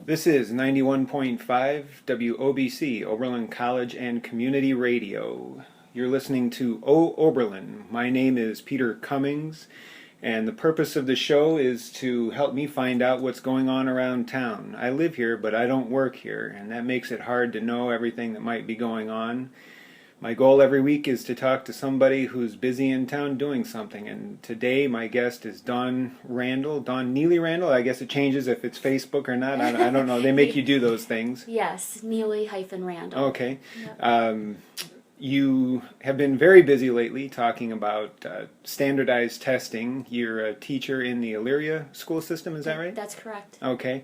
This is 91.5 WOBC, Oberlin College and Community Radio. You're listening to Oberlin. My name is Peter Cummings, and the purpose of the show is to help me find out what's going on around town. I live here, but I don't work here, and that makes it hard to know everything that might be going on. My goal every week is to talk to somebody who's busy in town doing something, and today my guest is Neely-Randall. I guess it changes if it's Facebook or not. I don't know. They make you do those things. Yes, Neely-Randall. Okay. Yep. You have been very busy lately talking about standardized testing. You're a teacher in the Elyria school system, is that right? That's correct. Okay.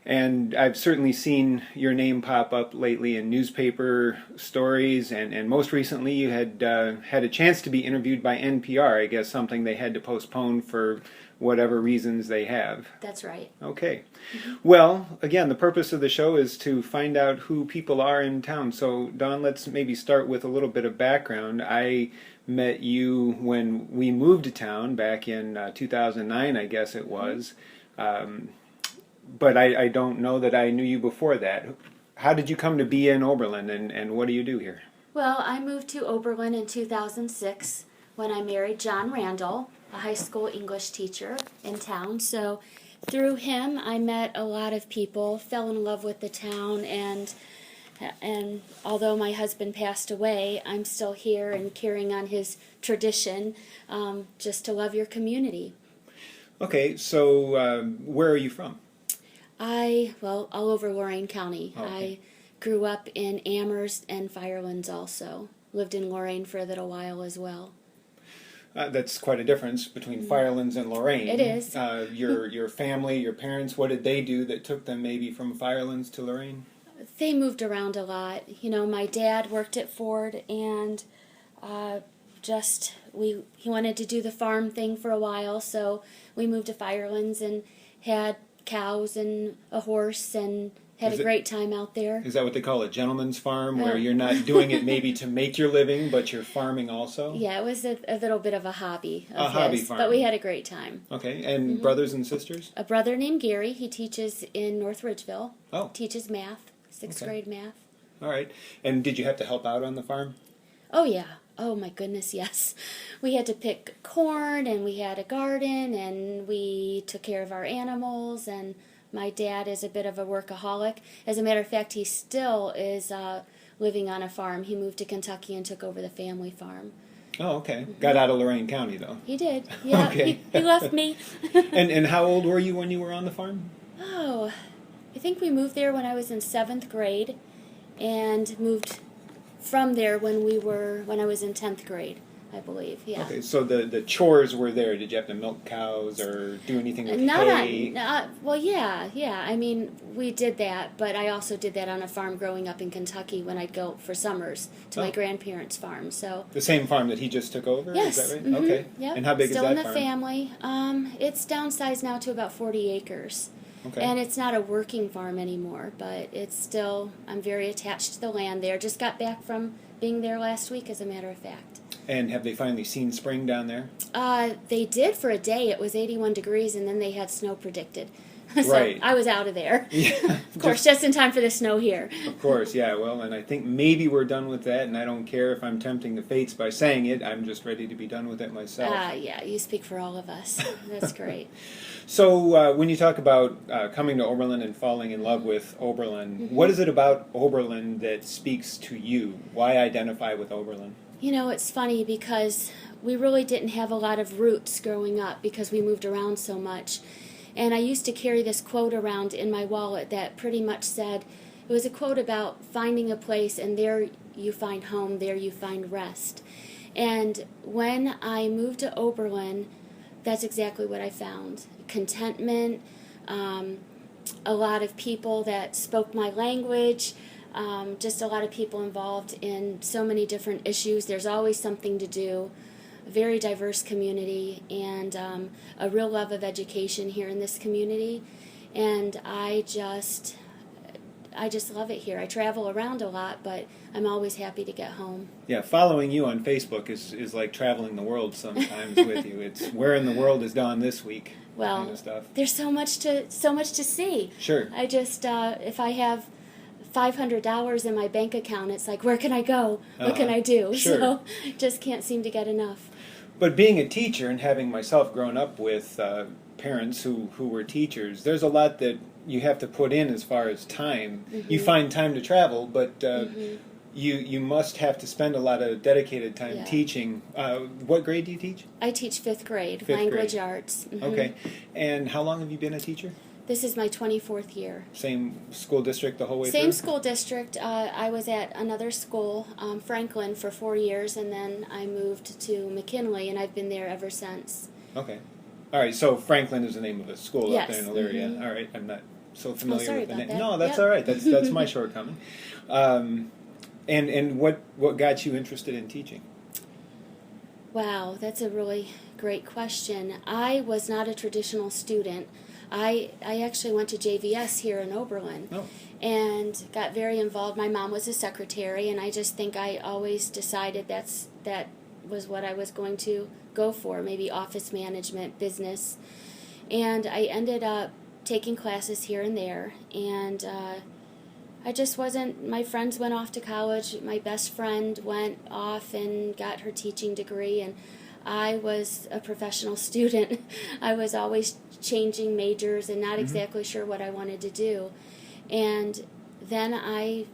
And I've certainly seen your name pop up lately in newspaper stories, and most recently you had had a chance to be interviewed by NPR, I guess something they had to postpone for whatever reasons they have. That's right. Okay. Mm-hmm. Well, again, the purpose of the show is to find out who people are in town. So, Dawn, let's maybe start with a little bit of background. I met you when we moved to town back in 2009, I guess it was. But I don't know that I knew you before that. How did you come to be in Oberlin, and what do you do here? Well, I moved to Oberlin in 2006 when I married John Randall, a high school English teacher in town. So through him, I met a lot of people, fell in love with the town, and although my husband passed away, I'm still here and carrying on his tradition just to love your community. Okay, so where are you from? All over Lorain County. Okay. I grew up in Amherst and Firelands also. Lived in Lorain for a little while as well. That's quite a difference between Firelands and Lorain. It is. Your family, your parents, what did they do that took them maybe from Firelands to Lorain? They moved around a lot. You know, my dad worked at Ford, and he wanted to do the farm thing for a while, so we moved to Firelands and had cows and a horse and had a great time out there. Is that what they call a gentleman's farm, where you're not doing it maybe to make your living, but you're farming also? Yeah, it was a little bit of a hobby of hobby his, farm. but we had a great time. Okay, and brothers and sisters? A brother named Gary. He teaches in North Ridgeville. Oh. Teaches math, sixth grade math. All right. And did you have to help out on the farm? Oh, yeah. Oh, my goodness, yes. We had to pick corn, and we had a garden, and we took care of our animals, and my dad is a bit of a workaholic. As a matter of fact, he still is living on a farm. He moved to Kentucky and took over the family farm. Oh, okay. Got out of Lorain County, though. He did. Yeah, Okay. he left me. And how old were you when you were on the farm? Oh, I think we moved there when I was in 7th grade, and moved from there when I was in 10th grade, I believe. Yeah. Okay, so the chores were there. Did you have to milk cows or do anything with hay? Well, yeah. I mean, we did that, but I also did that on a farm growing up in Kentucky when I'd go for summers to my grandparents' farm. So the same farm that he just took over? Yes. Is that right? Mm-hmm. Okay. Yep. And how big Still is that in the farm? family. It's downsized now to about 40 acres. Okay. And it's not a working farm anymore, but it's still, I'm very attached to the land there. Just got back from being there last week, as a matter of fact. And have they finally seen spring down there? They did for a day. It was 81 degrees, and then they had snow predicted. So right. I was out of there. Yeah. Of course, just in time for the snow here. Of course, yeah. Well, and I think maybe we're done with that, and I don't care if I'm tempting the fates by saying it. I'm just ready to be done with it myself. Yeah, you speak for all of us. That's great. So when you talk about coming to Oberlin and falling in love with Oberlin, what is it about Oberlin that speaks to you? Why identify with Oberlin? You know, it's funny because we really didn't have a lot of roots growing up because we moved around so much. And I used to carry this quote around in my wallet that pretty much said, it was a quote about finding a place, and there you find home, there you find rest. And when I moved to Oberlin, that's exactly what I found. Contentment, a lot of people that spoke my language, just a lot of people involved in so many different issues. There's always something to do. A very diverse community, and a real love of education here in this community. And I I just love it here. I travel around a lot, but I'm always happy to get home. Yeah, following you on Facebook is like traveling the world sometimes with you. It's where in the world is Dawn this week, Well, kind of stuff. there's so much to see. Sure. I just if I have $500 in my bank account, it's like, where can I go? What can I do? Sure. So just can't seem to get enough. But being a teacher and having myself grown up with parents who were teachers, there's a lot that you have to put in as far as time. Mm-hmm. You find time to travel, but you must have to spend a lot of dedicated time teaching. What grade do you teach? I teach 5th grade, Fifth language grade. arts. Mm-hmm. Okay. And how long have you been a teacher? This is my 24th year. Same school district the whole way through? Same school district. I was at another school, Franklin, for 4 years, and then I moved to McKinley, and I've been there ever since. Okay. All right, so Franklin is the name of a school up there in Elyria. Mm-hmm. All right, I'm not so familiar sorry with the about name. that. No, that's Yep. all right. That's my shortcoming. And what got you interested in teaching? Wow, that's a really great question. I was not a traditional student. I actually went to JVS here in Oberlin and got very involved. My mom was a secretary, and I just think I always decided that was what I was going to go for, maybe office management, business. And I ended up taking classes here and there, and I just wasn't, my friends went off to college. My best friend went off and got her teaching degree, and I was a professional student. I was always changing majors and not exactly sure what I wanted to do. And then I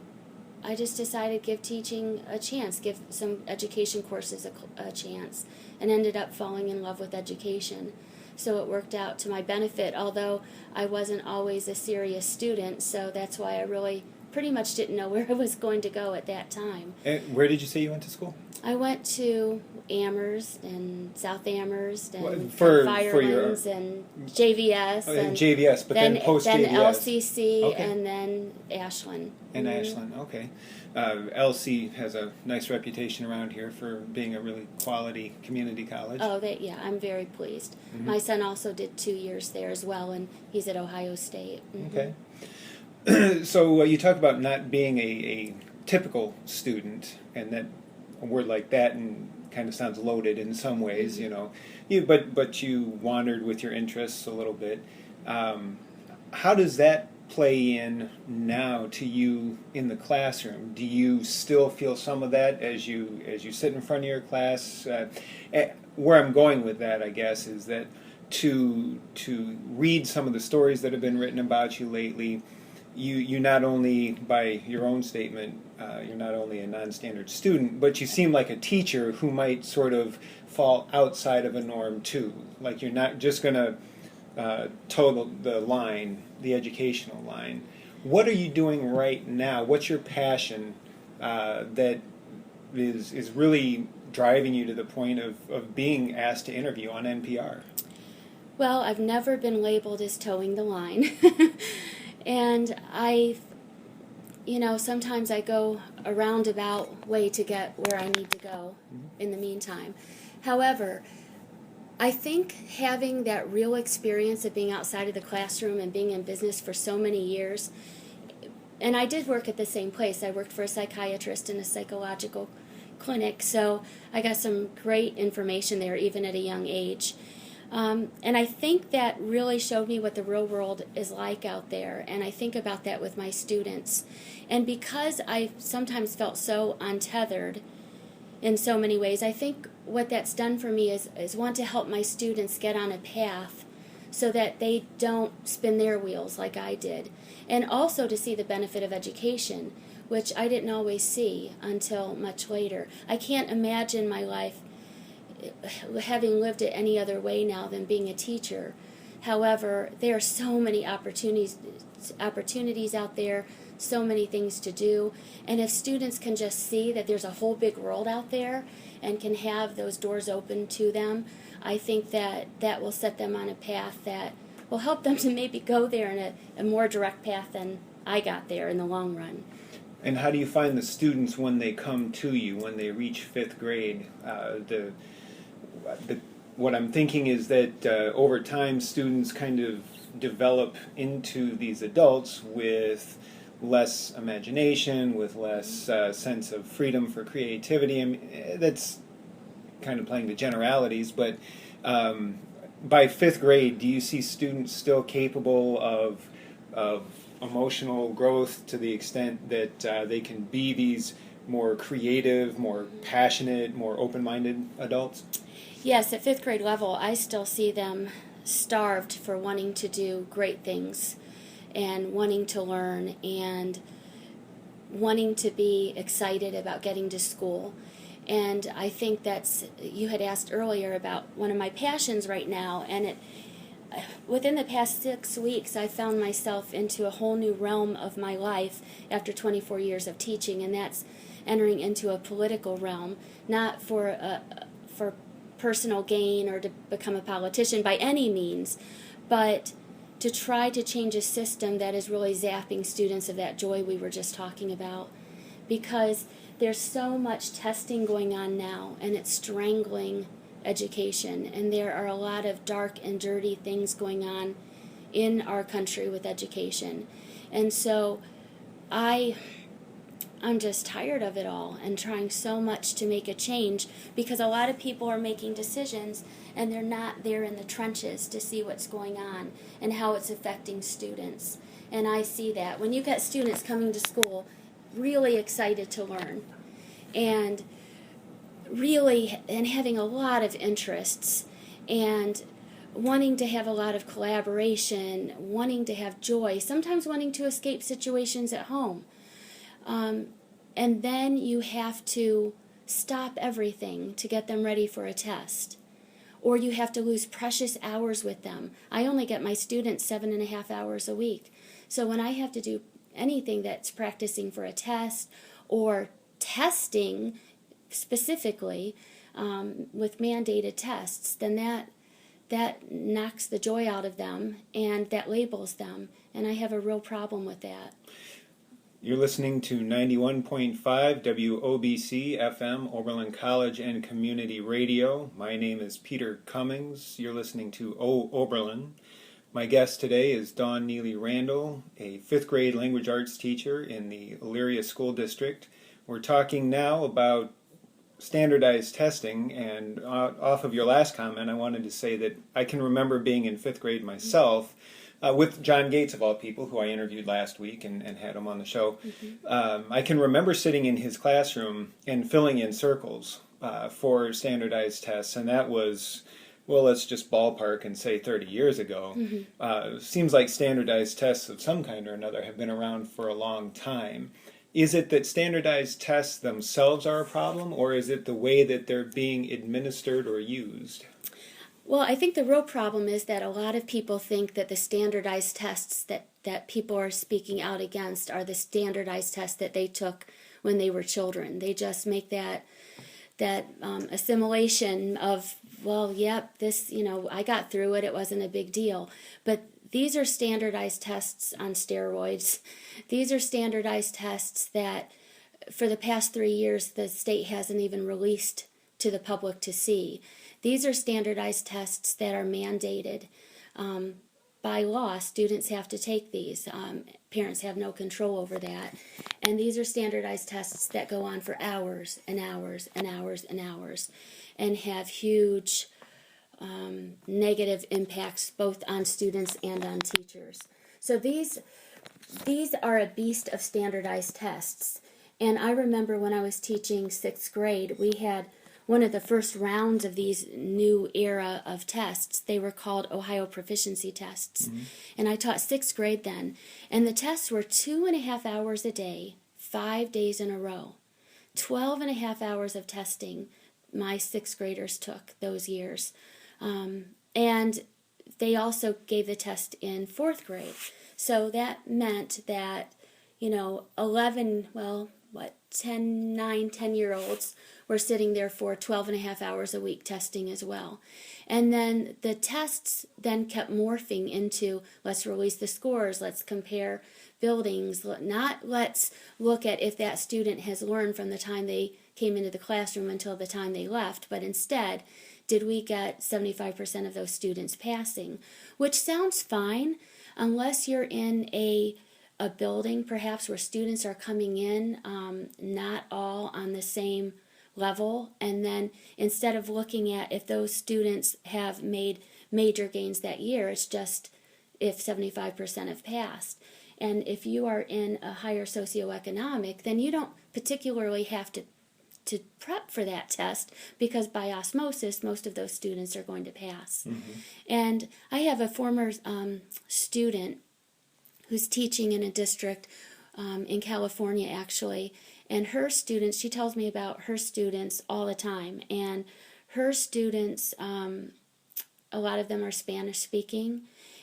just decided give teaching a chance, give some education courses a chance, and ended up falling in love with education. So it worked out to my benefit, although I wasn't always a serious student, so that's why I really pretty much didn't know where I was going to go at that time. And where did you say you went to school? I went to Amherst and South Amherst and for Firelands and JVS and JVS, but then post then JVS. LCC Okay. and then Ashland. And Ashland, okay. LC has a nice reputation around here for being a really quality community college. Oh, yeah, I'm very pleased. My son also did 2 years there as well, and he's at Ohio State. Okay. So you talk about not being a typical student, and that a word like that and kind of sounds loaded in some ways, you know. But you wandered with your interests a little bit. How does that play in now to you in the classroom? Do you still feel some of that as you sit in front of your class? Where I'm going with that, I guess, is that to read some of the stories that have been written about you lately, you not only, by your own statement, you're not only a non-standard student, but you seem like a teacher who might sort of fall outside of a norm too. Like you're not just going to toe the line, the educational line. What are you doing right now? What's your passion that is really driving you to the point of being asked to interview on NPR? Well, I've never been labeled as towing the line. And sometimes I go a roundabout way to get where I need to go in the meantime. However, I think having that real experience of being outside of the classroom and being in business for so many years, and I did work at the same place. I worked for a psychiatrist in a psychological clinic, so I got some great information there even at a young age. And I think that really showed me what the real world is like out there, and I think about that with my students. And because I sometimes felt so untethered in so many ways, I think what that's done for me is want to help my students get on a path so that they don't spin their wheels like I did, and also to see the benefit of education, which I didn't always see until much later. I can't imagine my life having lived it any other way now than being a teacher. However, there are so many opportunities out there, so many things to do, and if students can just see that there's a whole big world out there and can have those doors open to them, I think that will set them on a path that will help them to maybe go there in a more direct path than I got there in the long run. And how do you find the students when they come to you, when they reach 5th grade? What I'm thinking is that over time students kind of develop into these adults with less imagination, with less sense of freedom for creativity. I mean, that's kind of playing the generalities, but by fifth grade, do you see students still capable of emotional growth to the extent that they can be these more creative, more passionate, more open-minded adults? Yes, at fifth grade level, I still see them starved for wanting to do great things and wanting to learn and wanting to be excited about getting to school. And I think you had asked earlier about one of my passions right now, and within the past 6 weeks, I found myself into a whole new realm of my life after 24 years of teaching, and that's entering into a political realm, not for personal gain or to become a politician by any means, but to try to change a system that is really zapping students of that joy we were just talking about. Because there's so much testing going on now, and it's strangling education, and there are a lot of dark and dirty things going on in our country with education. And so I'm just tired of it all and trying so much to make a change, because a lot of people are making decisions and they're not there in the trenches to see what's going on and how it's affecting students. And I see that when you get students coming to school really excited to learn and having a lot of interests and wanting to have a lot of collaboration, wanting to have joy, sometimes wanting to escape situations at home. And then you have to stop everything to get them ready for a test. Or you have to lose precious hours with them. I only get my students 7.5 hours a week. So when I have to do anything that's practicing for a test or testing specifically with mandated tests, then that knocks the joy out of them and that labels them. And I have a real problem with that. You're listening to 91.5 WOBC FM, Oberlin College and Community Radio. My name is Peter Cummings. You're listening to Oberlin. My guest today is Dawn Neely-Randall, a fifth grade language arts teacher in the Elyria School District. We're talking now about standardized testing, and off of your last comment, I wanted to say that I can remember being in fifth grade myself, with John Gates, of all people, who I interviewed last week and had him on the show. Mm-hmm. I can remember sitting in his classroom and filling in circles for standardized tests, and that was, well, let's just ballpark and say 30 years ago. Mm-hmm. Seems like standardized tests of some kind or another have been around for a long time. Is it that standardized tests themselves are a problem, or is it the way that they're being administered or used? Well, I think the real problem is that a lot of people think that the standardized tests that people are speaking out against are the standardized tests that they took when they were children. They just make that assimilation of, well, yep, this, I got through it, it wasn't a big deal. But these are standardized tests on steroids. These are standardized tests that for the past 3 years the state hasn't even released to the public to see. These are standardized tests that are mandated. By law, students have to take these. Parents have no control over that. And these are standardized tests that go on for hours and hours and hours and hours and have huge negative impacts both on students and on teachers. So these are a beast of standardized tests. And I remember when I was teaching sixth grade, we had one of the first rounds of these new era of tests. They were called Ohio proficiency tests. Mm-hmm. And I taught sixth grade then. And the tests were 2.5 hours a day, 5 days in a row. 12.5 hours of testing my sixth graders took those years. And they also gave the test in fourth grade. So that meant that, 10-year-olds were sitting there for 12.5 hours a week testing as well. And then the tests then kept morphing into, let's release the scores, let's compare buildings, let's look at if that student has learned from the time they came into the classroom until the time they left, but instead, did we get 75% of those students passing? Which sounds fine unless you're in a a building perhaps where students are coming in not all on the same level, and then instead of looking at if those students have made major gains that year, it's just if 75% have passed. And if you are in a higher socioeconomic, then you don't particularly have to prep for that test, because by osmosis most of those students are going to pass. And I have a former student who's teaching in a district in California actually, and her students, she tells me about her students all the time, and her students, a lot of them are Spanish speaking,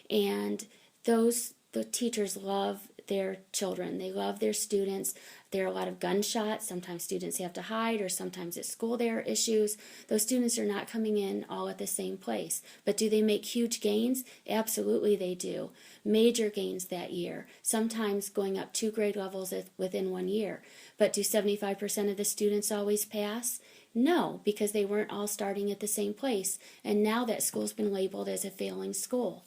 and the teachers love their children. They love their students. There are a lot of gunshots. Sometimes students have to hide, or sometimes at school there are issues. Those students are not coming in all at the same place. But do they make huge gains? Absolutely they do. Major gains that year, sometimes going up 2 grade levels within 1 year. But do 75% of the students always pass? No, because they weren't all starting at the same place. And now that school's been labeled as a failing school.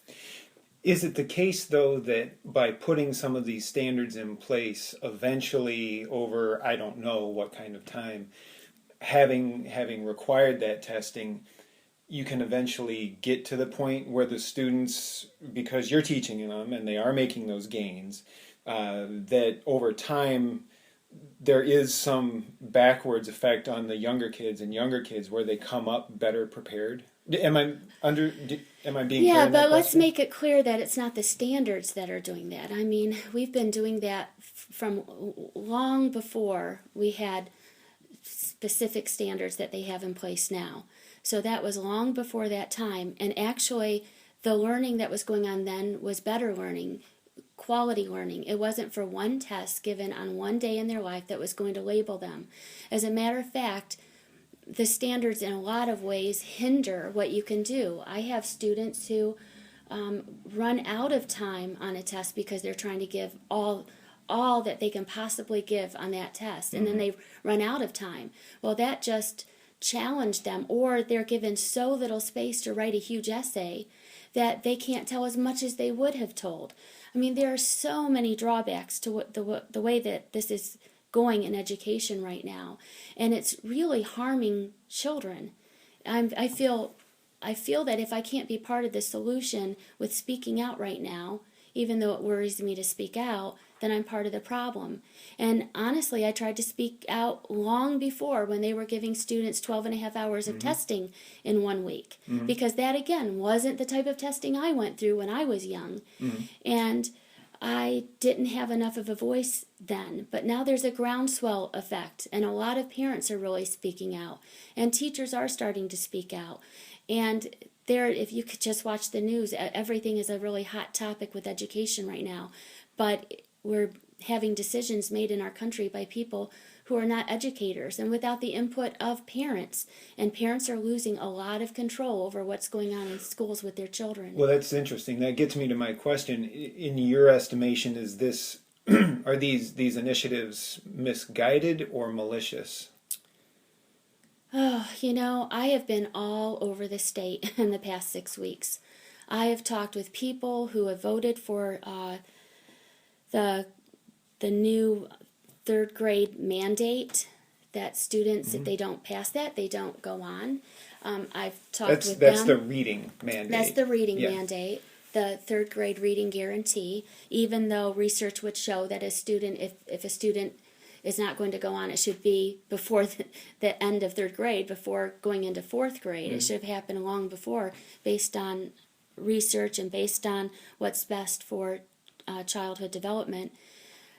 Is it the case, though, that by putting some of these standards in place, eventually over, I don't know what kind of time, having required that testing, you can eventually get to the point where the students, because you're teaching them and they are making those gains, that over time there is some backwards effect on the younger kids where they come up better prepared? Am I being clear? Yeah, in that but let's question? make it clear that it's not the standards that are doing that. I mean, we've been doing that from long before we had specific standards that they have in place now. So that was long before that time. And actually, the learning that was going on then was better learning, quality learning. It wasn't for one test given on one day in their life that was going to label them. As a matter of fact, the standards in a lot of ways hinder what you can do. I have students who run out of time on a test because they're trying to give all that they can possibly give on that test, and then they run out of time. Well, that just challenged them, or they're given so little space to write a huge essay that they can't tell as much as they would have told. I mean, there are so many drawbacks to the way that this is going in education right now, and it's really harming children. I feel that if I can't be part of the solution with speaking out right now, even though it worries me to speak out, then I'm part of the problem. And honestly, I tried to speak out long before when they were giving students 12 and a half hours of testing in 1 week, because that again wasn't the type of testing I went through when I was young. And I didn't have enough of a voice then, but now there's a groundswell effect, and a lot of parents are really speaking out, and teachers are starting to speak out. And there, if you could just watch the news, everything is a really hot topic with education right now, but we're having decisions made in our country by people who are not educators and without the input of parents. And parents are losing a lot of control over what's going on in schools with their children. Well, that's interesting. That gets me to my question. In your estimation, is this are these initiatives misguided or malicious? Oh, I have been all over the state in the past 6 weeks. I have talked with people who have voted for the new 3rd grade mandate, that students, if they don't pass that, they don't go on. I've talked with them. That's the reading mandate. That's the reading mandate, the 3rd grade reading guarantee, even though research would show that a student, if a student is not going to go on, it should be before the end of 3rd grade, before going into 4th grade. It should have happened long before, based on research and based on what's best for childhood development.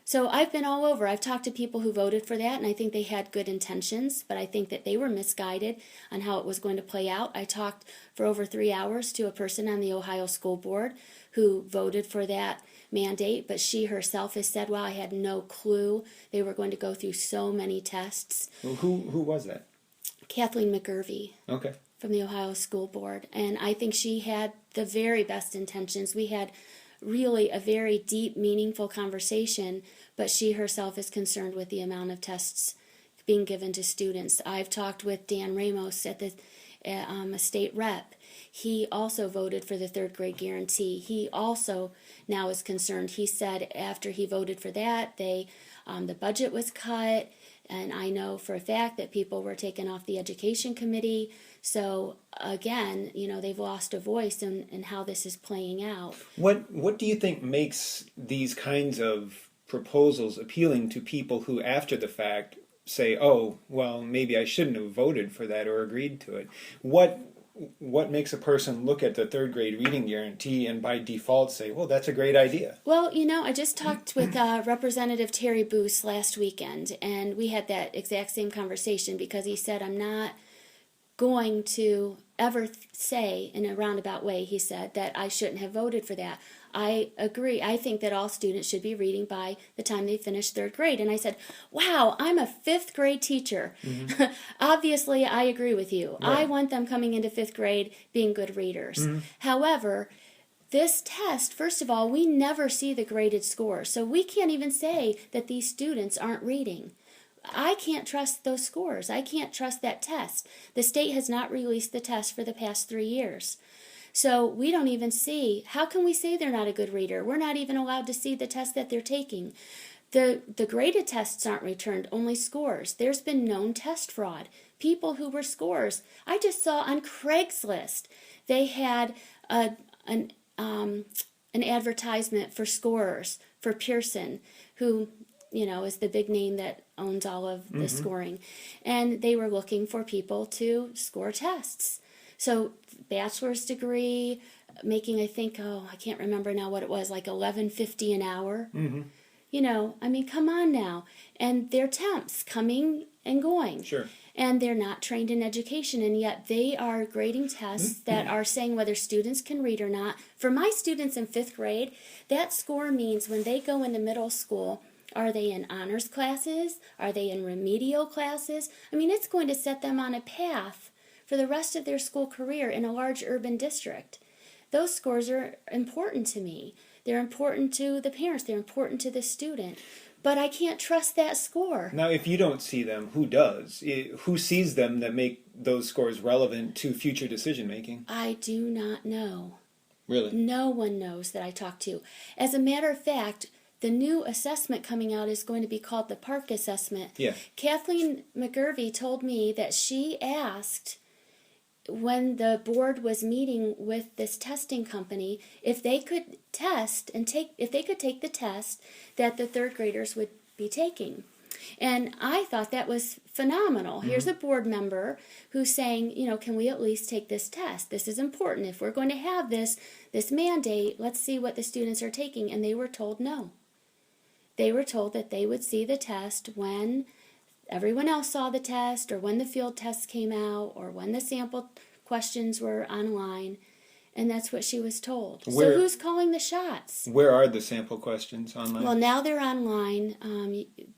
So I've been all over. I've talked to people who voted for that, and I think they had good intentions, but I think that they were misguided on how it was going to play out. I talked for over 3 hours to a person on the Ohio School Board who voted for that mandate, but she herself has said, well, I had no clue they were going to go through so many tests. Well, who was that? Kathleen McGurvey. Okay. From the Ohio School Board, and I think she had the very best intentions. We had really a very deep, meaningful conversation, but she herself is concerned with the amount of tests being given to students. I've talked with Dan Ramos at a state rep. He also voted for the third grade guarantee. He also now is concerned. He said after he voted for that, the budget was cut, and I know for a fact that people were taken off the education committee. So again, they've lost a voice in how this is playing out. What do you think makes these kinds of proposals appealing to people who, after the fact, say, "Oh, well, maybe I shouldn't have voted for that or agreed to it"? What makes a person look at the third grade reading guarantee and by default say, "Well, that's a great idea"? Well, I just talked with Representative Terry Boose last weekend, and we had that exact same conversation because he said, "I'm not going to ever say in a roundabout way," he said, "that I shouldn't have voted for that. I agree. I think that all students should be reading by the time they finish third grade." And I said, "Wow, I'm a fifth grade teacher. Mm-hmm. Obviously, I agree with you. Right. I want them coming into fifth grade being good readers." Mm-hmm. However, this test, first of all, we never see the graded scores. So we can't even say that these students aren't reading. I can't trust those scores. I can't trust that test. The state has not released the test for the past 3 years. So we don't even see, how can we say they're not a good reader? We're not even allowed to see the test that they're taking. The graded tests aren't returned, only scores. There's been known test fraud. People who were scores. I just saw on Craigslist, they had an advertisement for scorers for Pearson, who is the big name that owns all of the scoring. And they were looking for people to score tests. So bachelor's degree, making, I think, I can't remember now what it was, like $11.50 an hour. Mm-hmm. Come on now. And they're temps coming and going. Sure. And they're not trained in education, and yet they are grading tests that are saying whether students can read or not. For my students in fifth grade, that score means when they go into middle school, are they in honors classes? Are they in remedial classes? It's going to set them on a path for the rest of their school career in a large urban district. Those scores are important to me. They're important to the parents. They're important to the student. But I can't trust that score. Now, if you don't see them, who does? Who sees them that make those scores relevant to future decision making? I do not know. Really? No one knows that I talk to. As a matter of fact, the new assessment coming out is going to be called the Park Assessment. Yeah. Kathleen McGurvey told me that she asked when the board was meeting with this testing company if they could test and take the test that the third graders would be taking. And I thought that was phenomenal. Mm-hmm. Here's a board member who's saying, can we at least take this test? This is important. If we're going to have this mandate, let's see what the students are taking. And they were told no. They were told that they would see the test when everyone else saw the test, or when the field tests came out, or when the sample questions were online, and that's what she was told. So who's calling the shots? Where are the sample questions online? Well, now they're online.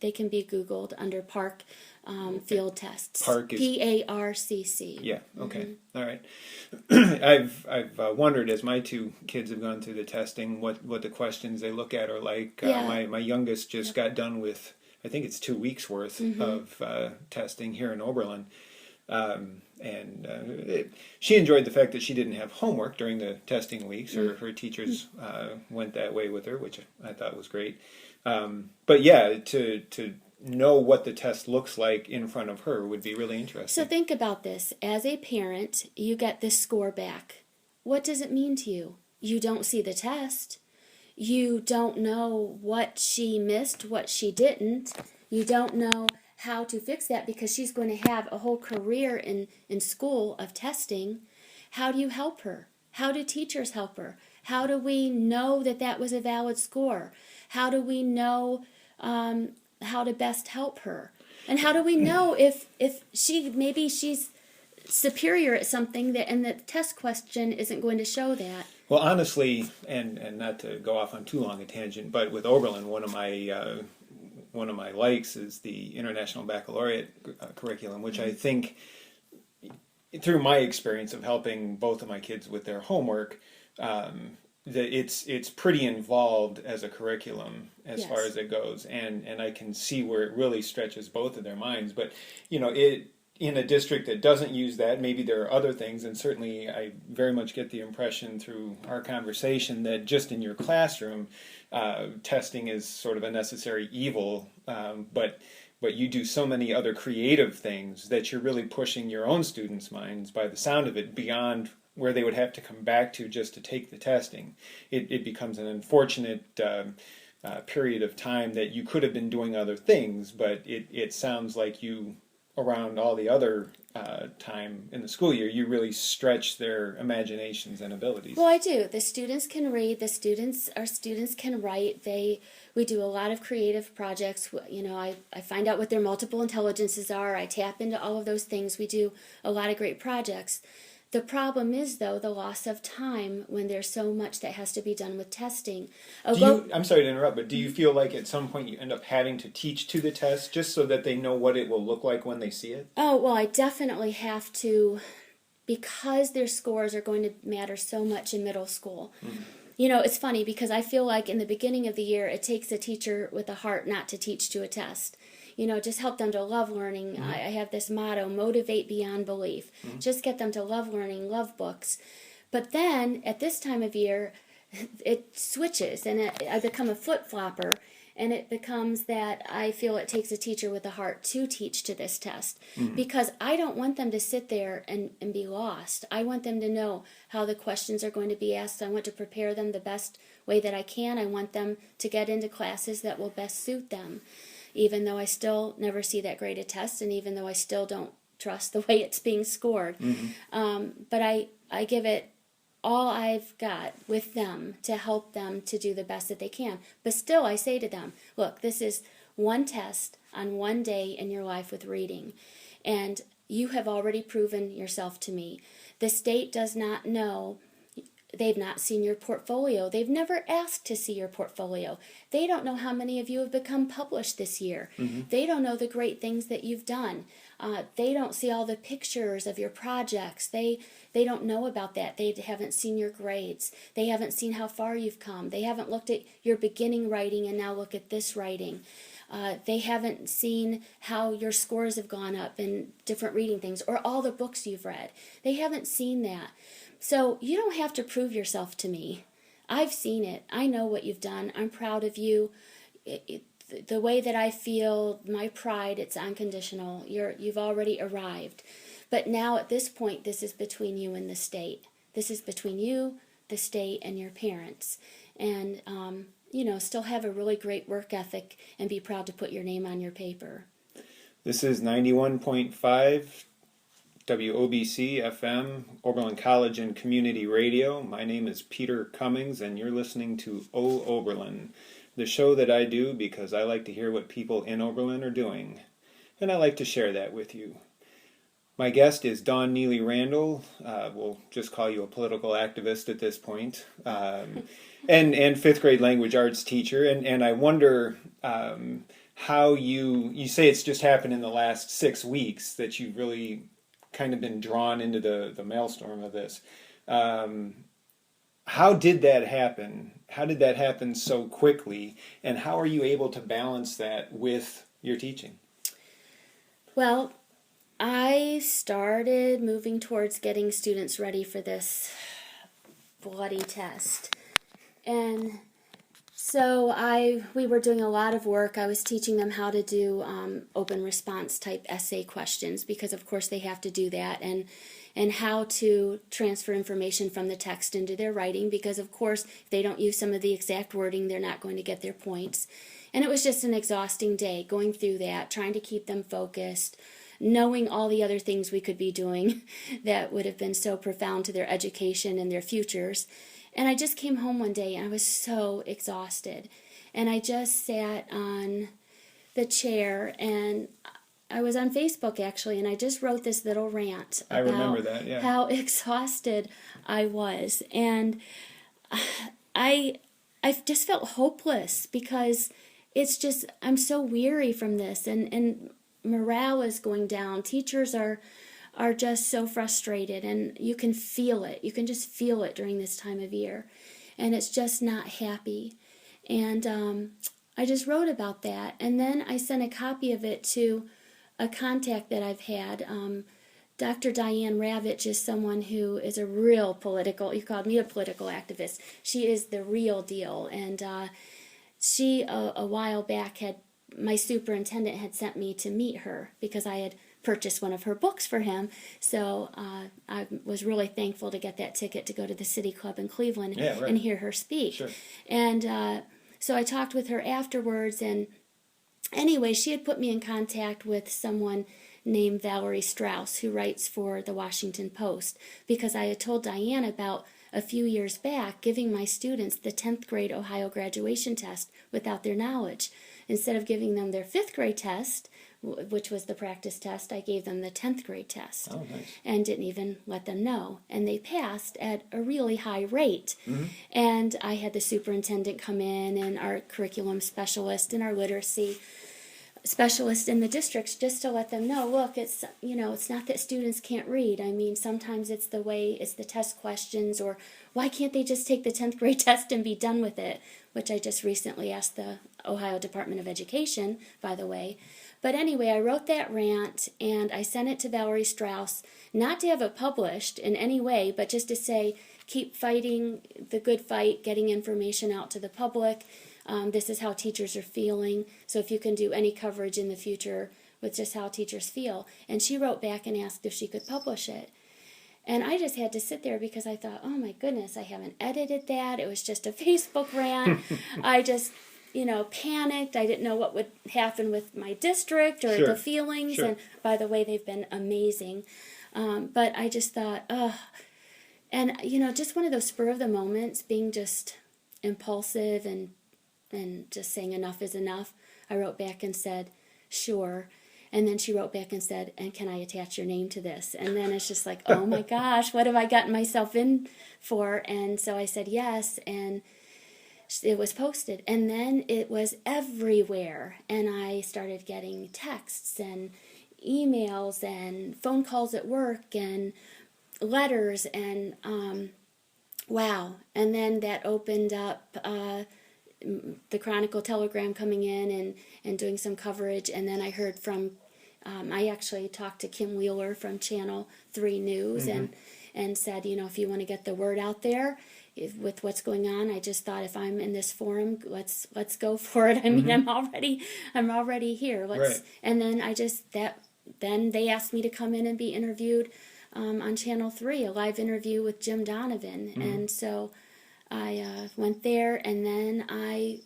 They can be Googled under Park field tests. Park is PARCC. Yeah. Okay. Mm-hmm. All right. I've wondered, as my two kids have gone through the testing, what the questions they look at are like. Yeah. My youngest just got done with, I think it's 2 weeks worth of testing here in Oberlin. She enjoyed the fact that she didn't have homework during the testing weeks. Her teachers went that way with her, which I thought was great. But yeah, to know what the test looks like in front of her would be really interesting. So think about this. As a parent, you get this score back. What does it mean to you? You don't see the test. You don't know what she missed, what she didn't. You don't know how to fix that because she's going to have a whole career in school of testing. How do you help her? How do teachers help her? How do we know that was a valid score? How do we know how to best help her? And how do we know if she's superior at something and the test question isn't going to show that? Well, honestly, and not to go off on too long a tangent, but with Oberlin, one of my likes is the International Baccalaureate curriculum, which I think, through my experience of helping both of my kids with their homework, that it's pretty involved as a curriculum as far as it goes, and I can see where it really stretches both of their minds. But in a district that doesn't use that, maybe there are other things, and certainly I very much get the impression through our conversation that just in your classroom, testing is sort of a necessary evil, but you do so many other creative things that you're really pushing your own students' minds, by the sound of it, beyond where they would have to come back to just to take the testing. It becomes an unfortunate period of time that you could have been doing other things, but it sounds like you, around all the other time in the school year, you really stretch their imaginations and abilities. Well, I do. The students can read. Our students can write. We do a lot of creative projects. You know, I find out what their multiple intelligences are. I tap into all of those things. We do a lot of great projects. The problem is, though, the loss of time when there's so much that has to be done with testing. I'm sorry to interrupt, but do you feel like at some point you end up having to teach to the test just so that they know what it will look like when they see it? Oh, well, I definitely have to, because their scores are going to matter so much in middle school. Mm-hmm. You know, it's funny because I feel like in the beginning of the year, it takes a teacher with a heart not to teach to a test. You know, just help them to love learning. Mm-hmm. I have this motto, motivate beyond belief. Mm-hmm. Just get them to love learning, love books. But then, at this time of year, it switches, and I become a flip-flopper, and it becomes that I feel it takes a teacher with a heart to teach to this test. Mm-hmm. Because I don't want them to sit there and be lost. I want them to know how the questions are going to be asked. I want to prepare them the best way that I can. I want them to get into classes that will best suit them, even though I still never see that grade a test, and even though I still don't trust the way it's being scored. Mm-hmm. But I give it all I've got with them to help them to do the best that they can. But still, I say to them, look, this is one test on one day in your life with reading, and you have already proven yourself to me. The state does not know. They've not seen your portfolio. They've never asked to see your portfolio. They don't know how many of you have become published this year. Mm-hmm. They don't know the great things that you've done. They don't see all the pictures of your projects. They don't know about that. They haven't seen your grades. They haven't seen how far you've come. They haven't looked at your beginning writing and now look at this writing. They haven't seen how your scores have gone up in different reading things or all the books you've read. They haven't seen that. So you don't have to prove yourself to me. I've seen it. I know what you've done. I'm proud of you. The way that I feel, my pride, it's unconditional. You've already arrived. But now at this point, this is between you and the state. This is between you, the state, and your parents. And, still have a really great work ethic and be proud to put your name on your paper. This is 91.5 WOBC FM, Oberlin College and Community Radio. My name is Peter Cummings, and you're listening to Oberlin, the show that I do because I like to hear what people in Oberlin are doing, and I like to share that with you. My guest is Dawn Neely-Randall. We'll just call you a political activist at this point, and fifth grade language arts teacher. And I wonder how you say it's just happened in the last 6 weeks that you've really kind of been drawn into the maelstrom of this. How did that happen? How did that happen so quickly? And how are you able to balance that with your teaching? Well, I started moving towards getting students ready for this bloody test. And so we were doing a lot of work. I was teaching them how to do open response type essay questions because, of course, they have to do that, and how to transfer information from the text into their writing because, of course, if they don't use some of the exact wording, they're not going to get their points. And it was just an exhausting day going through that, trying to keep them focused, knowing all the other things we could be doing that would have been so profound to their education and their futures. And I just came home one day and I was so exhausted. And I just sat on the chair and I was on Facebook actually, and I just wrote this little rant about I remember that, yeah. How exhausted I was. And I just felt hopeless because it's just, I'm so weary from this and morale is going down. Teachers are just so frustrated, and you can feel it. You can just feel it during this time of year, and it's just not happy. And I just wrote about that, and then I sent a copy of it to a contact that I've had. Dr. Diane Ravitch is someone who is a real political, you called me a political activist. She is the real deal. And she, a while back, my superintendent had sent me to meet her because I had purchased one of her books for him. So I was really thankful to get that ticket to go to the City Club in Cleveland and hear her speak. Sure. And so I talked with her afterwards, and anyway, she had put me in contact with someone named Valerie Strauss, who writes for the Washington Post, because I had told Diane about a few years back giving my students the 10th grade Ohio graduation test without their knowledge. Instead of giving them their 5th grade test, which was the practice test, I gave them the 10th grade test. Oh, nice. And didn't even let them know. And they passed at a really high rate. And I had the superintendent come in and our curriculum specialist and our literacy specialist in the districts just to let them know, look, it's not that students can't read. I mean, sometimes it's the test questions, or why can't they just take the 10th grade test and be done with it, which I just recently asked the Ohio Department of Education, by the way. But anyway, I wrote that rant and I sent it to Valerie Strauss, not to have it published in any way, but just to say, keep fighting the good fight, getting information out to the public. This is how teachers are feeling. So if you can do any coverage in the future with just how teachers feel. And she wrote back and asked if she could publish it. And I just had to sit there because I thought, oh my goodness, I haven't edited that. It was just a Facebook rant. I just, panicked. I didn't know what would happen with my district or the feelings. Sure. And by the way, they've been amazing. But I just thought, and just one of those spur of the moments, being just impulsive and just saying enough is enough. I wrote back and said, sure. And then she wrote back and said, and can I attach your name to this? And then it's just like, oh my gosh, what have I gotten myself in for? And so I said yes, and it was posted. And then it was everywhere. And I started getting texts and emails and phone calls at work and letters and wow. And then that opened up the Chronicle Telegram coming in and doing some coverage. And then I heard from, I actually talked to Kim Wheeler from Channel 3 News and said, if you want to get the word out there with what's going on, I just thought if I'm in this forum, let's go for it. I mean, I'm already here. Right. And then then they asked me to come in and be interviewed on Channel 3, a live interview with Jim Donovan. And so I went there, and then I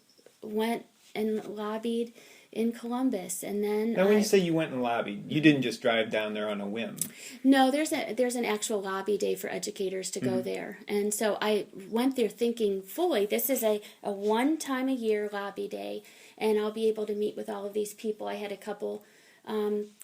went and lobbied in Columbus, and then now when you say you went and lobbied, you didn't just drive down there on a whim. No, there's an actual lobby day for educators to go there, and so I went there thinking fully, this is a one time a year lobby day, and I'll be able to meet with all of these people. I had a couple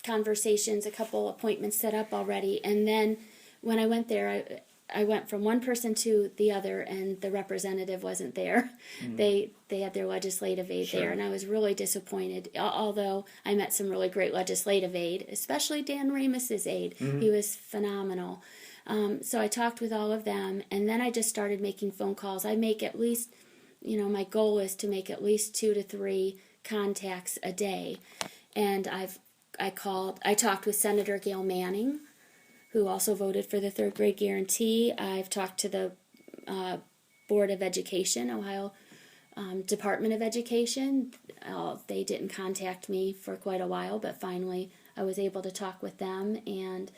conversations, a couple appointments set up already, and then when I went there, I went from one person to the other, and the representative wasn't there. They had their legislative aide there, and I was really disappointed, although I met some really great legislative aide, especially Dan Ramos's aide. He was phenomenal. So I talked with all of them, and then I just started making phone calls. I make at least, my goal is to make at least 2 to 3 contacts a day. And I talked with Senator Gail Manning, who also voted for the 3rd grade guarantee. I've talked to the Board of Education, Ohio Department of Education. They didn't contact me for quite a while, but finally I was able to talk with them. And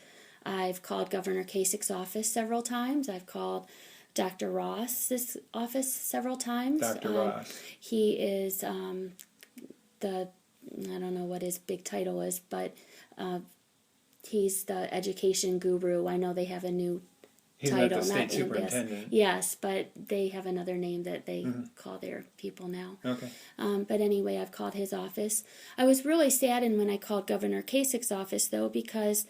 I've called Governor Kasich's office several times. I've called Dr. Ross's office several times. Dr. Ross. He is I don't know what his big title is, but he's the education guru. I know they have a new title. He's not the state superintendent. Yes, but they have another name that they call their people now. Okay. But anyway, I've called his office. I was really saddened when I called Governor Kasich's office, though, because,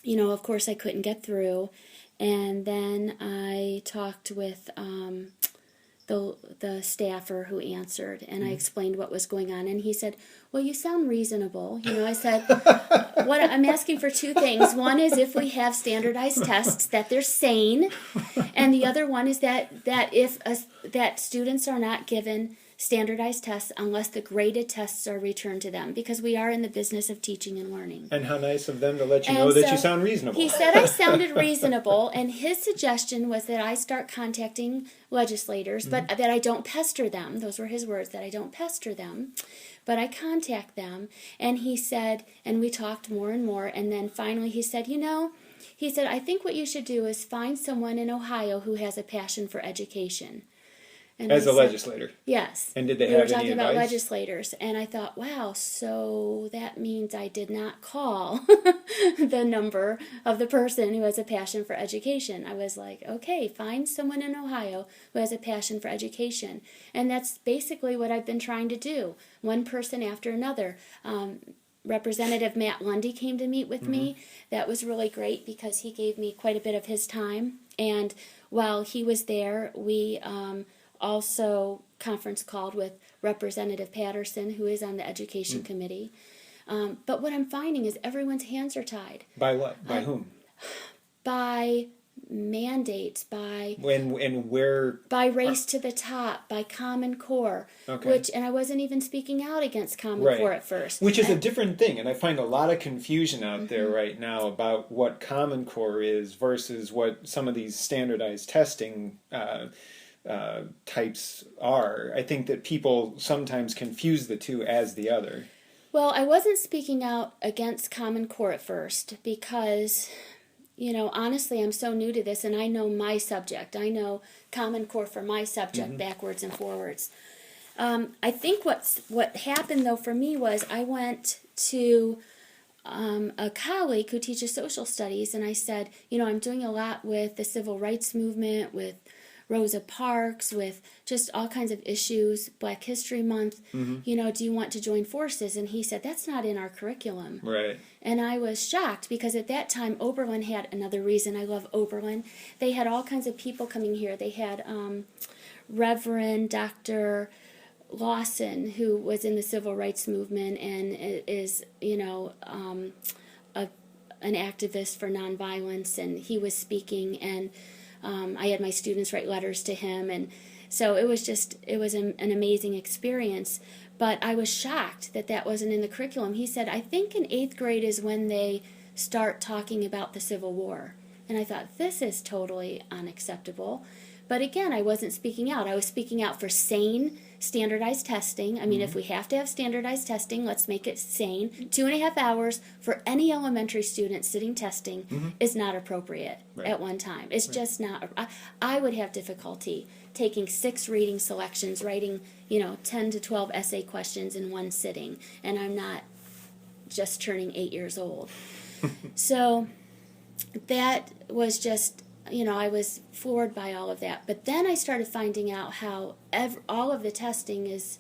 of course I couldn't get through. And then I talked with the staffer who answered, and I explained what was going on, and he said, well, you sound reasonable. I said, what I'm asking for 2 things. One is if we have standardized tests, that they're sane, and the other one is that if that students are not given standardized tests unless the graded tests are returned to them, because we are in the business of teaching and learning. And how nice of them to let you know that you sound reasonable. He said I sounded reasonable, and his suggestion was that I start contacting legislators, but that I don't pester them. Those were his words, that I don't pester them, but I contact them. And he said, and we talked more and more, and then finally he said, I think what you should do is find someone in Ohio who has a passion for education. And as a legislator? Yes. And did they have any advice? We were talking about legislators, and I thought, wow, so that means I did not call the number of the person who has a passion for education. I was like, okay, find someone in Ohio who has a passion for education. And that's basically what I've been trying to do, one person after another. Representative Matt Lundy came to meet with me. That was really great because he gave me quite a bit of his time. And while he was there, we also conference called with Representative Patterson, who is on the Education Committee. But what I'm finding is everyone's hands are tied. By what? By whom? By mandates, by where by race to the top, by Common Core, and I wasn't even speaking out against Common Core at first, which is a different thing, and I find a lot of confusion out there right now about what Common Core is versus what some of these standardized testing types are. I think that people sometimes confuse the two as the other. Well, I wasn't speaking out against Common Core at first because, honestly, I'm so new to this, and I know my subject. I know Common Core for my subject backwards and forwards. I think what happened, though, for me was I went to a colleague who teaches social studies, and I said, I'm doing a lot with the civil rights movement, with Rosa Parks, with just all kinds of issues, Black History Month, do you want to join forces? And he said, that's not in our curriculum. Right. And I was shocked because at that time, Oberlin had another reason I love Oberlin. They had all kinds of people coming here. They had Reverend Dr. Lawson, who was in the civil rights movement and is, an activist for nonviolence, and he was speaking, and I had my students write letters to him, and so it was an amazing experience. But I was shocked that wasn't in the curriculum. He said, I think in 8th grade is when they start talking about the Civil War. And I thought, this is totally unacceptable. But again, I wasn't speaking out. I was speaking out for sane, standardized testing. I mean, if we have to have standardized testing, let's make it sane. 2.5 hours for any elementary student sitting testing is not appropriate at one time. It's just not. I would have difficulty taking 6 reading selections, writing, 10 to 12 essay questions in one sitting, and I'm not just turning 8 years old. So that was just, I was floored by all of that. But then I started finding out how all of the testing is,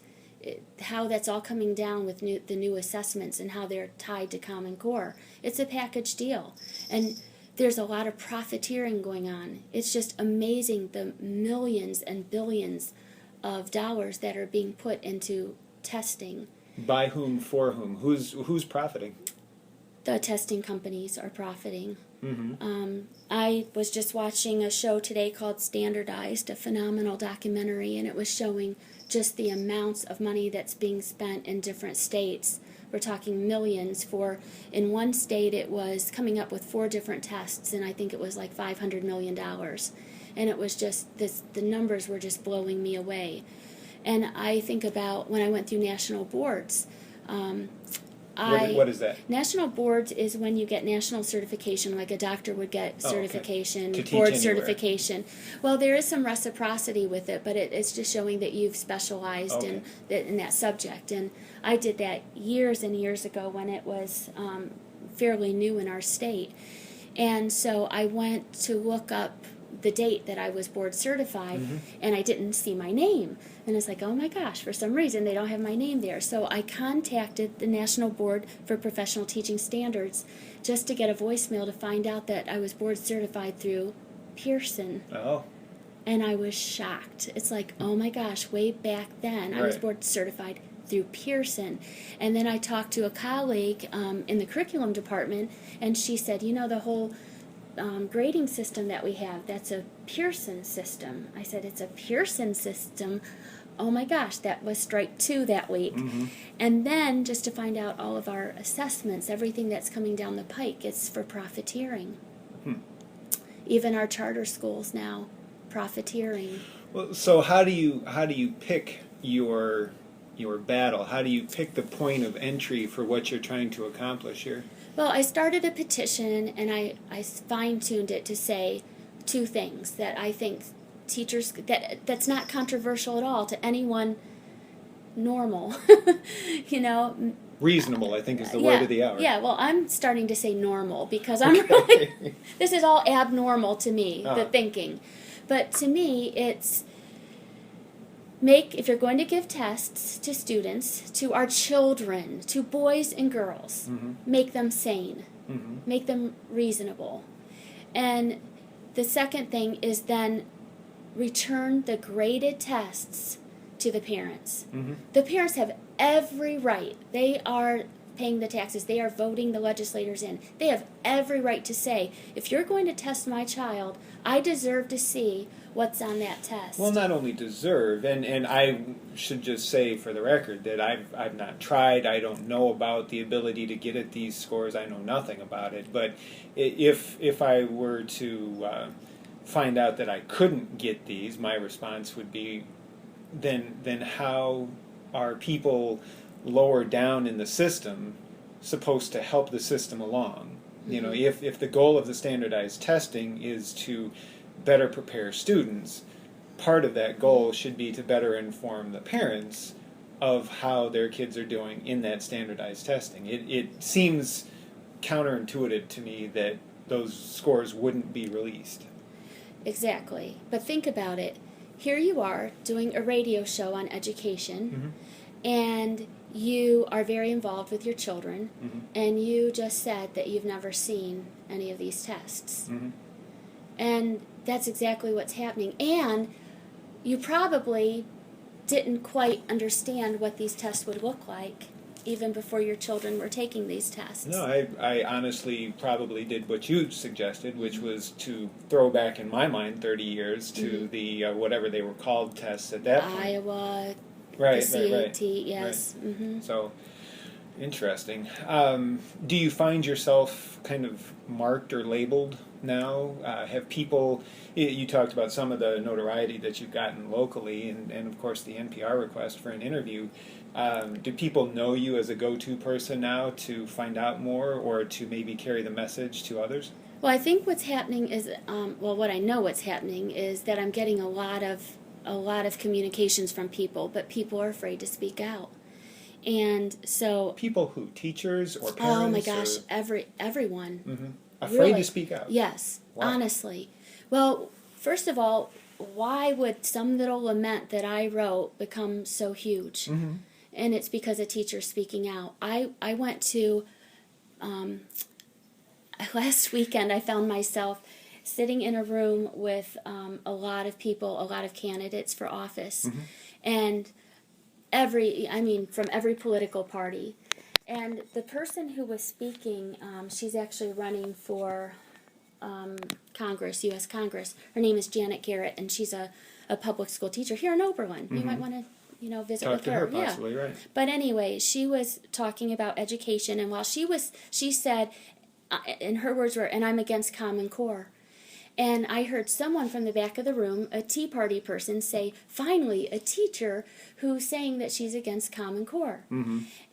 how that's all coming down with the new assessments and how they're tied to Common Core. It's a package deal. And there's a lot of profiteering going on. It's just amazing the millions and billions of dollars that are being put into testing. By whom, for whom? Who's profiting? The testing companies are profiting. I was just watching a show today called Standardized, a phenomenal documentary, and it was showing just the amounts of money that's being spent in different states. We're talking millions in one state it was coming up with 4 different tests, and I think it was like $500 million. And it was just, the numbers were just blowing me away. And I think about when I went through national boards. What is that? National boards is when you get national certification, like a doctor would get certification, To teach board anywhere. Certification. Well, there is some reciprocity with it, but it's just showing that you've specialized in that subject. And I did that years and years ago when it was fairly new in our state. And so I went to look up the date that I was board certified, and I didn't see my name. And it's like, oh my gosh, for some reason they don't have my name there. So I contacted the National Board for Professional Teaching Standards just to get a voicemail to find out that I was board certified through Pearson. Oh. And I was shocked. It's like, oh my gosh, way back then I was board certified through Pearson. And then I talked to a colleague in the curriculum department, and she said, the whole grading system that we have, that's a Pearson system. I said, it's a Pearson system. oh my gosh, that was strike 2 that week. And then just to find out all of our assessments, everything that's coming down the pike, it's for profiteering. Even our charter schools now, profiteering. Well, so how do you pick your battle? How do you pick the point of entry for what you're trying to accomplish here? Well, I started a petition, and I fine-tuned it to say 2 things that I think teachers, that's not controversial at all to anyone normal. You know, Reasonable, I think, is the word of the hour. Yeah, well, I'm starting to say normal because I'm really, this is all abnormal to me, the thinking. But to me, it's if you're going to give tests to students, to our children, to boys and girls, make them sane, make them reasonable. And the second thing is then return the graded tests to the parents. The parents have every right. They are paying the taxes. They are voting the legislators in. They have every right to say, if you're going to test my child, I deserve to see what's on that test. Well, not only deserve, and I should just say for the record that I've not tried. I don't know about the ability to get at these scores. I know nothing about it. But if I were to find out that I couldn't get these, my response would be, then how are people lower down in the system supposed to help the system along? You know, if the goal of the standardized testing is to better prepare students, part of that goal should be to better inform the parents of how their kids are doing in that standardized testing. It seems counterintuitive to me that those scores wouldn't be released. Exactly. But think about it. Here you are doing a radio show on education, and you are very involved with your children, and you just said that you've never seen any of these tests. And that's exactly what's happening. And you probably didn't quite understand what these tests would look like even before your children were taking these tests. No, I honestly probably did what you suggested, which was to throw back in my mind 30 years to the whatever they were called tests at that point. Iowa, Right, the CAT, right. yes. Right. So, interesting. Do you find yourself kind of marked or labeled now? Have people, you talked about some of the notoriety that you've gotten locally, and of course the NPR request for an interview. Do people know you as a go-to person now to find out more or to maybe carry the message to others? Well, I think what's happening is, what I know what's happening is that I'm getting a lot of communications from people, but people are afraid to speak out. And so People who? Teachers or parents? oh my gosh, everyone. Afraid Really? to speak out? Yes, Why? honestly. Well, first of all, why would some little lament that I wrote become so huge? And it's because a teacher's speaking out. I went to, last weekend I found myself sitting in a room with a lot of people, a lot of candidates for office, and from every political party. And the person who was speaking, she's actually running for Congress, U.S. Congress. Her name is Janet Garrett, and she's a public school teacher here in Oberlin. You might want to visit Talk with to her possibly, right. But anyway, she was talking about education, and while she said, and her words were, and I'm against Common Core. And I heard someone from the back of the room, a Tea Party person, say, finally, a teacher who's saying that she's against Common Core.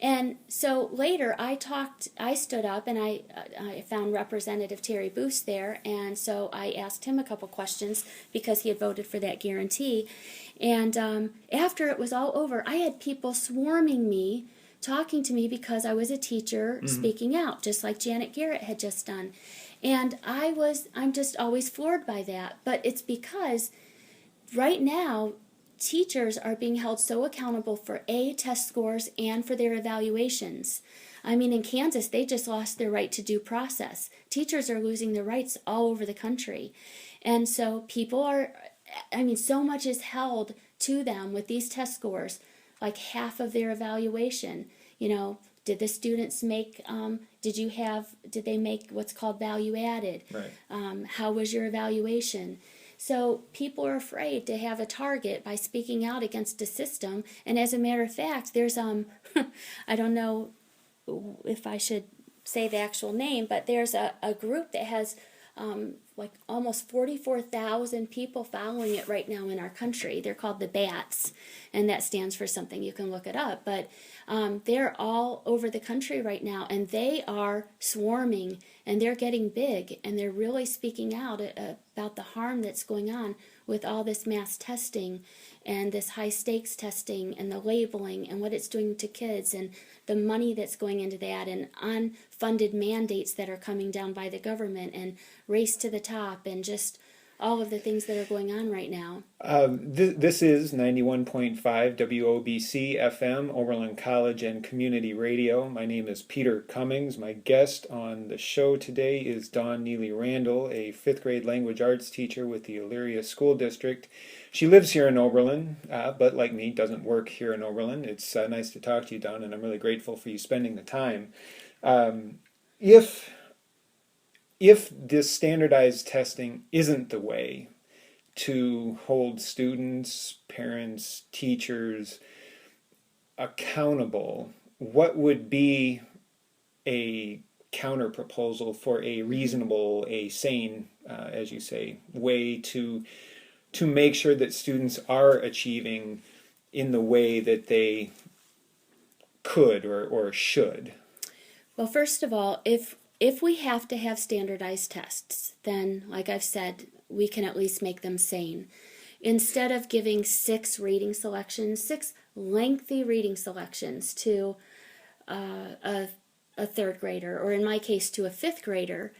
And so later I stood up and I found Representative Terry Booth there, and so I asked him a couple questions because he had voted for that guarantee. And after it was all over, I had people swarming me, talking to me because I was a teacher speaking out, just like Janet Garrett had just done. And I'm just always floored by that. But it's because right now, teachers are being held so accountable for test scores and for their evaluations. I mean, in Kansas, they just lost their right to due process. Teachers are losing their rights all over the country. And so so much is held to them with these test scores, like half of their evaluation. Did the students make, did they make what's called value added? Right. How was your evaluation? So people are afraid to have a target by speaking out against a system. And as a matter of fact, there's I don't know if I should say the actual name, but there's a group that has like almost 44,000 people following it right now in our country. They're called the BATS, and that stands for something. You can look it up. But they're all over the country right now, and they are swarming, and they're getting big, and they're really speaking out about the harm that's going on with all this mass testing and this high stakes testing and the labeling and what it's doing to kids and the money that's going into that and unfunded mandates that are coming down by the government and race to the top and just all of the things that are going on right now. This is 91.5 WOBC FM, Oberlin College and Community Radio. My name is Peter Cummings. My guest on the show today is Dawn Neely-Randall, a 5th grade language arts teacher with the Elyria School District. She lives here in Oberlin, but like me, doesn't work here in Oberlin. It's nice to talk to you, Dawn, and I'm really grateful for you spending the time. If this standardized testing isn't the way to hold students, parents, teachers accountable, what would be a counter proposal for a reasonable, a sane, as you say, way to make sure that students are achieving in the way that they could or should? Well, first of all, if we have to have standardized tests, then, like I've said, we can at least make them sane. Instead of giving 6 reading selections, 6 lengthy reading selections to a 3rd grader, or in my case, to a 5th grader,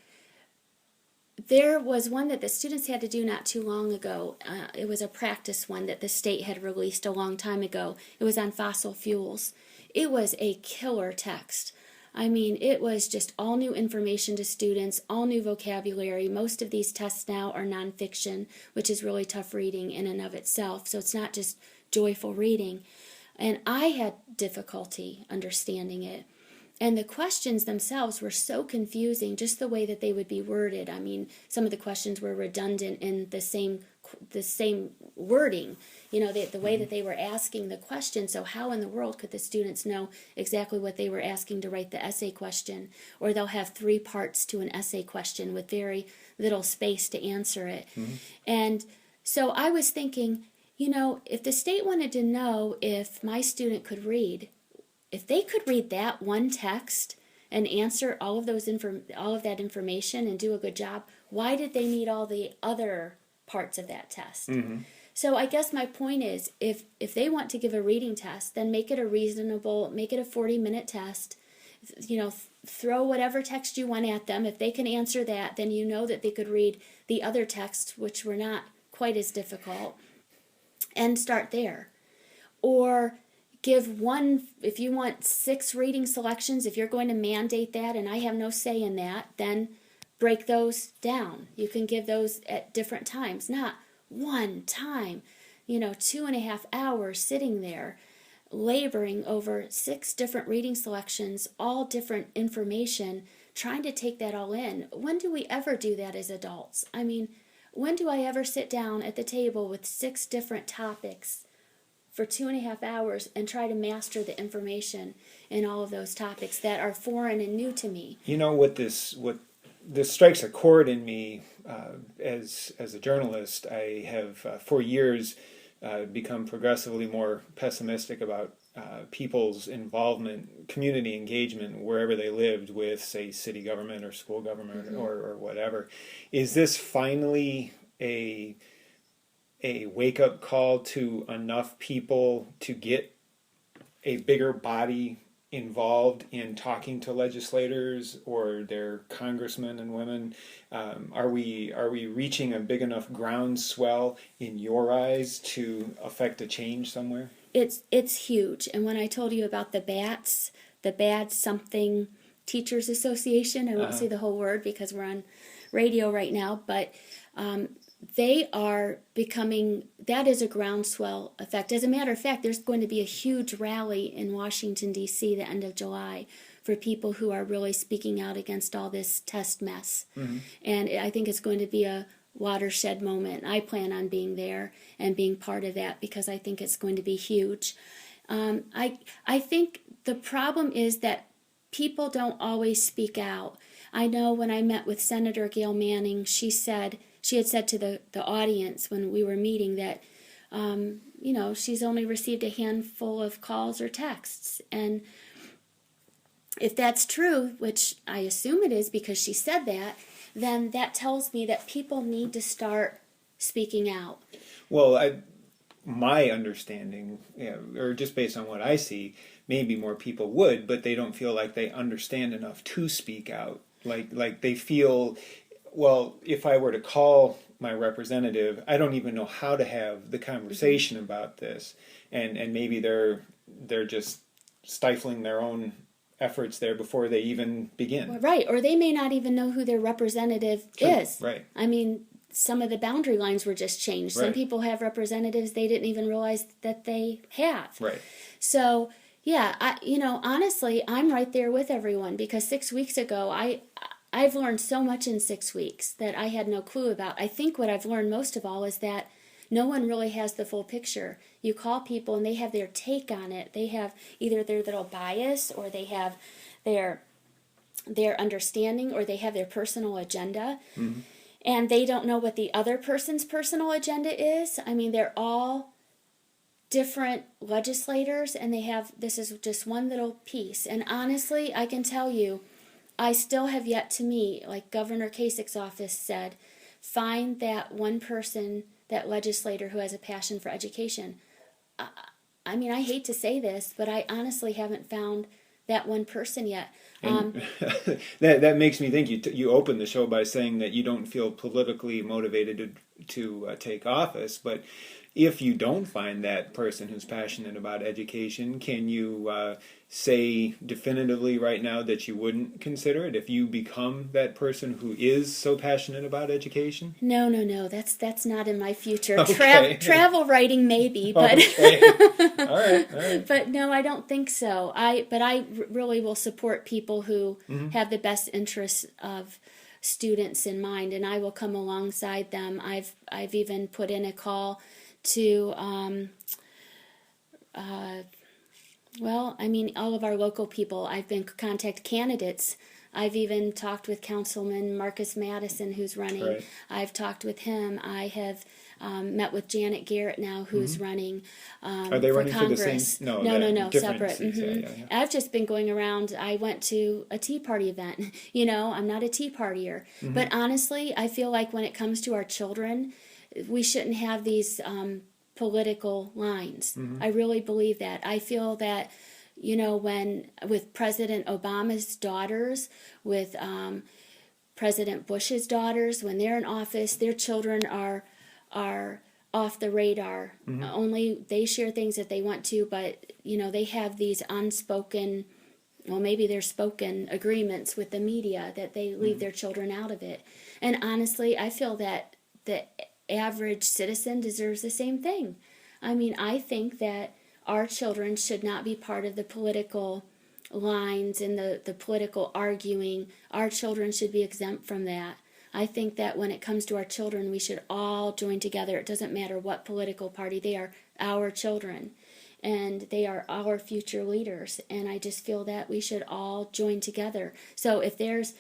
there was one that the students had to do not too long ago. It was a practice one that the state had released a long time ago. It was on fossil fuels. It was a killer text. I mean, it was just all new information to students, all new vocabulary. Most of these tests now are nonfiction, which is really tough reading in and of itself. So it's not just joyful reading. And I had difficulty understanding it. And the questions themselves were so confusing, just the way that they would be worded. I mean, some of the questions were redundant in the same wording, you know, the way that they were asking the question. So how in the world could the students know exactly what they were asking to write the essay question? Or they'll have 3 parts to an essay question with very little space to answer it. Mm-hmm. And so I was thinking, you know, if the state wanted to know if my student could read, if they could read that one text and answer all of that information and do a good job, why did they need all the other parts of that test? Mm-hmm. So I guess my point is, if they want to give a reading test, then make it a 40-minute test. You know, throw whatever text you want at them. If they can answer that, then you know that they could read the other texts, which were not quite as difficult, and start there. Or give one, if you want 6 reading selections, if you're going to mandate that, and I have no say in that, then break those down. You can give those at different times, not one time, 2.5 hours sitting there, laboring over 6 different reading selections, all different information, trying to take that all in. When do we ever do that as adults? I mean, when do I ever sit down at the table with 6 different topics for 2.5 hours and try to master the information in all of those topics that are foreign and new to me? You know what this strikes a chord in me as a journalist. I have for years become progressively more pessimistic about people's involvement, community engagement, wherever they lived with, say, city government or school government, mm-hmm. or whatever. Is this finally a wake-up call to enough people to get a bigger body involved in talking to legislators or their congressmen and women? Are we reaching a big enough groundswell in your eyes to affect a change somewhere? It's huge. And when I told you about the BATS, the Bad Something Teachers Association, I won't say the whole word because we're on radio right now, but they are becoming, that is a groundswell effect. As a matter of fact, there's going to be a huge rally in Washington, D.C. the end of July for people who are really speaking out against all this test mess. Mm-hmm. And I think it's going to be a watershed moment. I plan on being there and being part of that because I think it's going to be huge. I think the problem is that people don't always speak out. I know when I met with Senator Gail Manning, she had said to the audience when we were meeting that, she's only received a handful of calls or texts. And if that's true, which I assume it is because she said that, then that tells me that people need to start speaking out. Well, my understanding, or just based on what I see, maybe more people would, but they don't feel like they understand enough to speak out. Like they feel, well, if I were to call my representative, I don't even know how to have the conversation about this, and maybe they're just stifling their own efforts there before they even begin. Well, right, or they may not even know who their representative is. Right. I mean, some of the boundary lines were just changed. Right. Some people have representatives they didn't even realize that they have. Right. So, yeah, honestly, I'm right there with everyone because 6 weeks ago, I've learned so much in 6 weeks that I had no clue about. I think what I've learned most of all is that no one really has the full picture. You call people and they have their take on it. They have either their little bias or they have their understanding or they have their personal agenda. Mm-hmm. And they don't know what the other person's personal agenda is. I mean, they're all different legislators and this is just one little piece. And honestly, I can tell you, I still have yet to meet, like Governor Kasich's office said, find that one person, that legislator who has a passion for education. I mean, I hate to say this, but I honestly haven't found that one person yet. That makes me think you opened the show by saying that you don't feel politically motivated to take office, but if you don't find that person who's passionate about education, can you say definitively right now that you wouldn't consider it if you become that person who is so passionate about education? No. That's not in my future. Okay. Travel writing maybe, but okay. All right. But no, I don't think so. But I really will support people who have the best interests of students in mind, and I will come alongside them. I've even put in a call to all of our local people. I've been contact candidates. I've even talked with Councilman Marcus Madison, who's running. Right. I've talked with him. I have met with Janet Garrett now, who's running Are they for running Congress. for the same? No, different separate. seats. Yeah. I've just been going around. I went to a Tea Party event. I'm not a Tea Partier. But honestly, I feel like when it comes to our children, we shouldn't have these political lines. I really believe that. I feel that, when with President Obama's daughters, with President Bush's daughters, when they're in office, their children are off the radar. Only they share things that they want to, but they have these unspoken, well, maybe they're spoken agreements with the media that they leave their children out of it. And honestly, I feel that the average citizen deserves the same thing. I mean, I think that our children should not be part of the political lines and the political arguing. Our children should be exempt from that. I think that when it comes to our children, we should all join together. It doesn't matter what political party. They are our children, and they are our future leaders. And I just feel that we should all join together. So if there's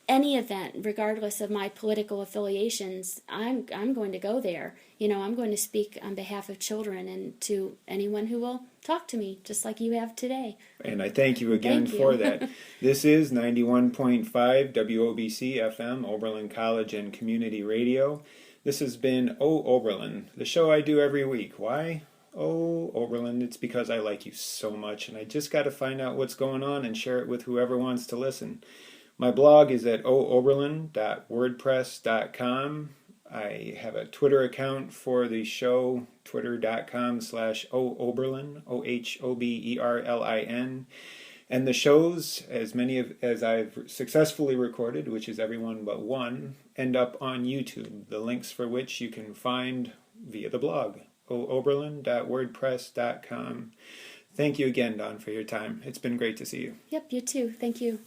any event, regardless of my political affiliations, I'm going to go there. I'm going to speak on behalf of children and to anyone who will talk to me, just like you have today. And I thank you again for that. This is 91.5 WOBC FM, Oberlin College and Community Radio. This has been Oberlin, the show I do every week. Why? Oberlin, it's because I like you so much, and I just got to find out what's going on and share it with whoever wants to listen. My blog is at ohoberlin.wordpress.com. I have a Twitter account for the show, twitter.com/ohoberlin, OHOBERLIN. And the shows, as many as I've successfully recorded, which is every one but one, end up on YouTube, the links for which you can find via the blog, ohoberlin.wordpress.com. Thank you again, Dawn, for your time. It's been great to see you. Yep, you too. Thank you.